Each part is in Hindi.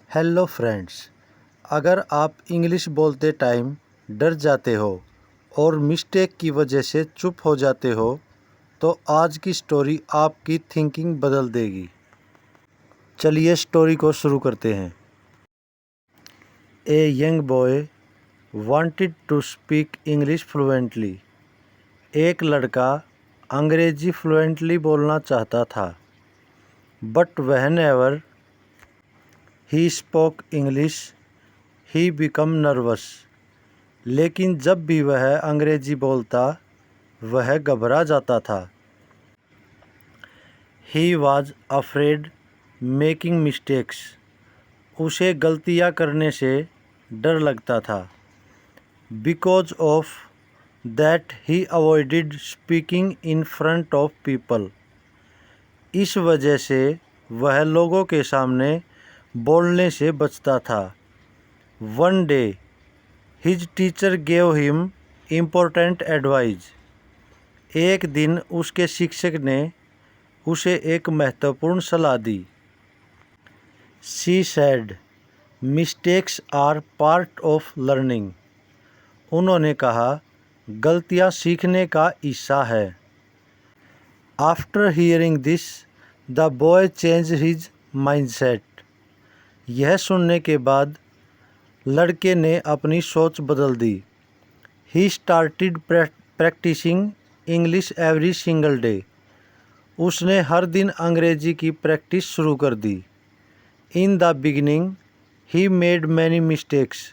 हेलो फ्रेंड्स, अगर आप इंग्लिश बोलते टाइम डर जाते हो और मिस्टेक की वजह से चुप हो जाते हो तो आज की स्टोरी आपकी थिंकिंग बदल देगी। चलिए स्टोरी को शुरू करते हैं। A young boy wanted to speak English fluently. एक लड़का अंग्रेजी फ्लुएंटली बोलना चाहता था। But whenever he spoke English he become nervous. लेकिन जब भी वह अंग्रेजी बोलता वह घबरा जाता था। He was afraid making mistakes. उसे गलतियाँ करने से डर लगता था। Because of that he avoided speaking in front of people. इस वजह से वह लोगों के सामने बोलने से बचता था। One day his teacher gave him important advice. एक दिन उसके शिक्षक ने उसे एक महत्वपूर्ण सलाह दी। She said mistakes are part of learning. उन्होंने कहा गलतियाँ सीखने का हिस्सा है। After hearing this the boy change his mindset. यह सुनने के बाद लड़के ने अपनी सोच बदल दी। He started practicing English every single day. उसने हर दिन अंग्रेजी की प्रैक्टिस शुरू कर दी। इन the beginning he made many mistakes.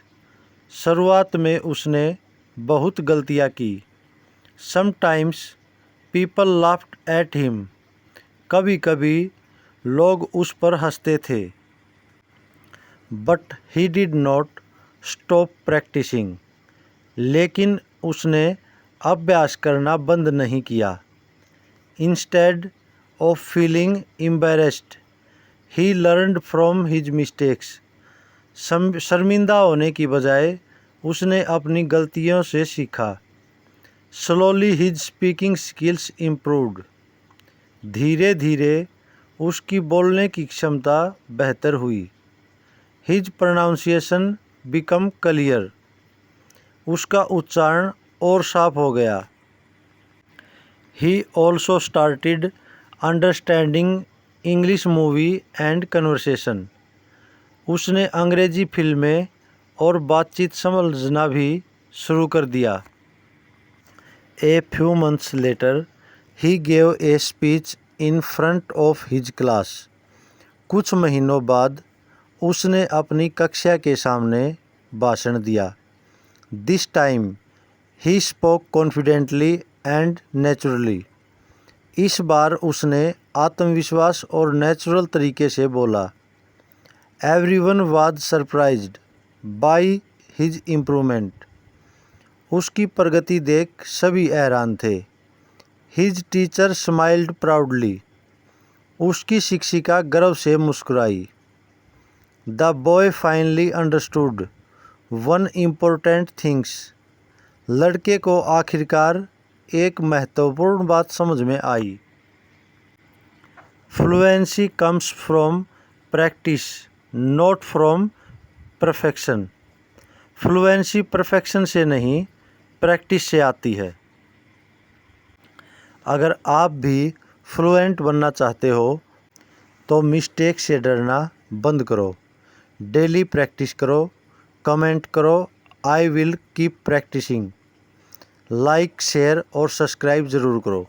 शुरुआत में उसने बहुत गलतियाँ की। Sometimes people laughed at him. कभी कभी लोग उस पर हंसते थे। But he did not stop practising. लेकिन उसने अभ्यास करना बंद नहीं किया। Instead of feeling embarrassed he learned from his mistakes. शर्मिंदा होने की बजाय उसने अपनी गलतियों से सीखा। Slowly his speaking skills improved. धीरे धीरे उसकी बोलने की क्षमता बेहतर हुई। His pronunciation become clear. उसका उच्चारण और साफ हो गया। He also started understanding English movie and conversation. उसने अंग्रेजी फिल्में और बातचीत समझना भी शुरू कर दिया। A few months later he gave a speech in front of his class. कुछ महीनों बाद उसने अपनी कक्षा के सामने भाषण दिया। This time he spoke confidently and naturally. इस बार उसने आत्मविश्वास और नेचुरल तरीके से बोला। Everyone was surprised by his improvement. उसकी प्रगति देख सभी हैरान थे। His teacher smiled proudly. उसकी शिक्षिका गर्व से मुस्कुराई। The boy finally understood one important things. लड़के को आखिरकार एक महत्वपूर्ण बात समझ में आई। Fluency comes from practice not from perfection. Fluency perfection से नहीं प्रैक्टिस से आती है। अगर आप भी फ्लुएंट बनना चाहते हो तो मिस्टेक से डरना बंद करो। डेली प्रैक्टिस करो। कमेंट करो I will keep practising. Like share और सब्सक्राइब ज़रूर करो।